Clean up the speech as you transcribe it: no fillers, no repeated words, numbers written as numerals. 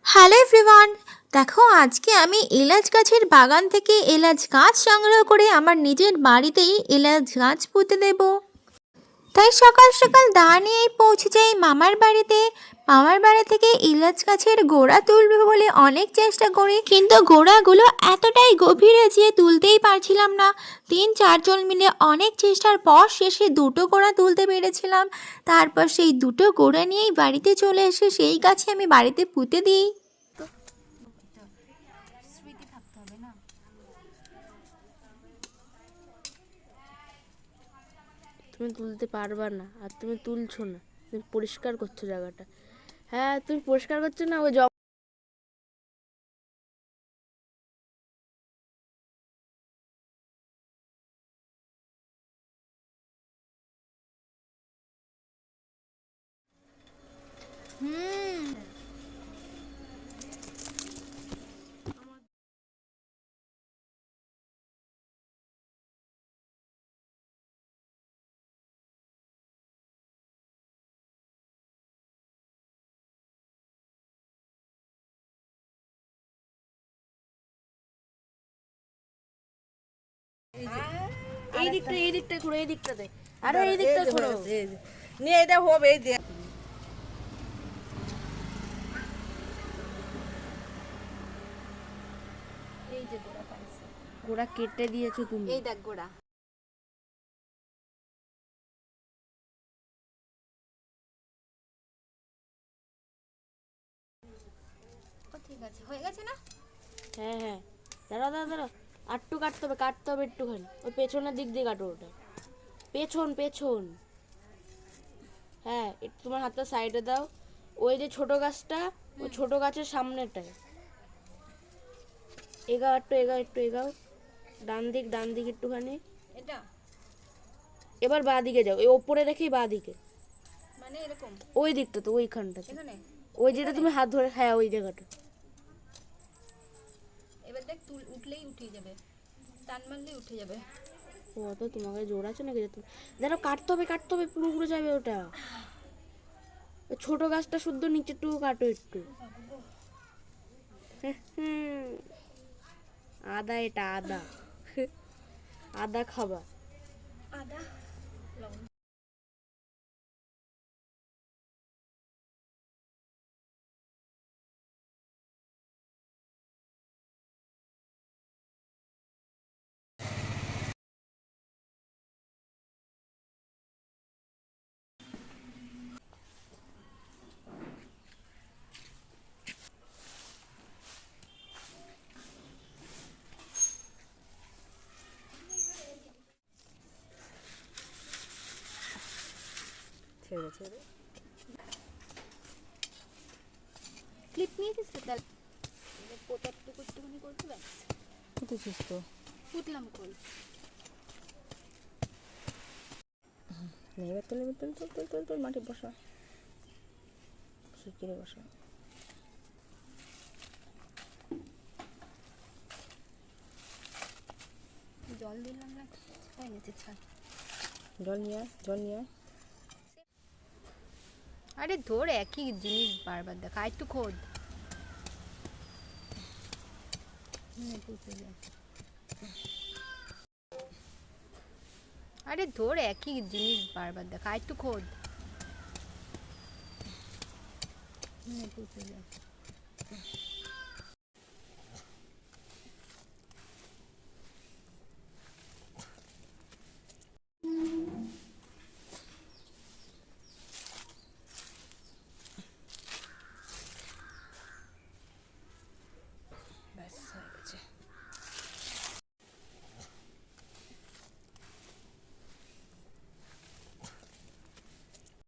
Hello everyone, দেখো আজকে আমি এলাচ গাছের বাগান থেকে এলাচ গাছ সংগ্রহ করে আমার নিজের বাড়িতেই এলাচ গাছ পুঁতে দেব। তাই সকাল সকাল দা নিয়েই পৌঁছে যাই মামার বাড়িতে। মামার বাড়ি থেকে এলাচ গাছের গোড়া তুলবে বলে অনেক চেষ্টা করি, কিন্তু গোড়াগুলো এতটাই গভীরে যে তুলতেই পারছিলাম না। 3-4 জন মিলে অনেক চেষ্টার পর শেষে দুটো গোড়া তুলতে পেরেছিলাম। তারপর সেই দুটো গোড়া নিয়েই বাড়িতে চলে এসে সেই গাছে আমি বাড়িতে পুঁতে দিই। তুমি তুলতে পারবা না, আর তুমি তুলছো না, তুমি পরিষ্কার করছো জায়গাটা। হ্যাঁ, তুমি পরিষ্কার করছো না, ওই এই দিকটা ঘুরো, এই দিকটাতে, আরে এই দিকটা ঘুরো নিয়ে এটা হবে এই দিয়ে গোড়া কেটে দিয়েছো তুমি। এই দেখ গোড়া। ঠিক আছে, হয়ে গেছে না? হ্যাঁ হ্যাঁ, দাঁড়াও দাঁড়াও দাঁড়াও, আটটু কাটতে হবে একটুখানি, ওই পেছনের দিক দিয়ে কাটো, ওটা পেছন পেছন। হ্যাঁ, একটু তোমার হাতটা সাইডে দাও, ওই যে ছোট গাছটা, ওই ছোট গাছের সামনেটায় এগাও, একটু এগাও, ডান দিক একটুখানি। এটা এবার বাঁ দিকে যাও, এই ওপরে রেখেই বাঁ দিকে, মানে এরকম ওই দিকটা তো, ওইখানটাতে, এখানে। ওই যেটা তুমি হাত ধরে, হ্যাঁ ওই জায়গাটা। এবার দেখ উঠলেই উঠে যাবে, টান মারলেই উঠে যাবে। ও তো তোমাকে জোর আছে নাকি যে তুমি, দেখো কাটতে হবে, পুরো পুরো যাবে ওটা। ওই ছোট গাছটা শুদ্ধ নিচেরটুকু কাটো একটু। আদা, এটা আদা, আদা খাবা। আদা লবণ। ছেড়ে ছেড়ে ক্লিপ নিয়েছিস তো? তাহলে পোতারটুকু একটুখানি করতে ব্যাস পুঁতেছিস তো? পুতলাম কই। এবার তুলে তুল তুল তুল তুল তুল মাটি বসা, শুকিয়ে বসা। জল দিলাম না, তাই নিচে ছাড়। জল নিয়ে আয়, জল নিয়ে আয়। আরে ধর, একই জিনিস বারবার দেখা, একটু খোদ। আরে ধর, একই জিনিস বারবার দেখা, একটু খোদ। পুঁতে যা।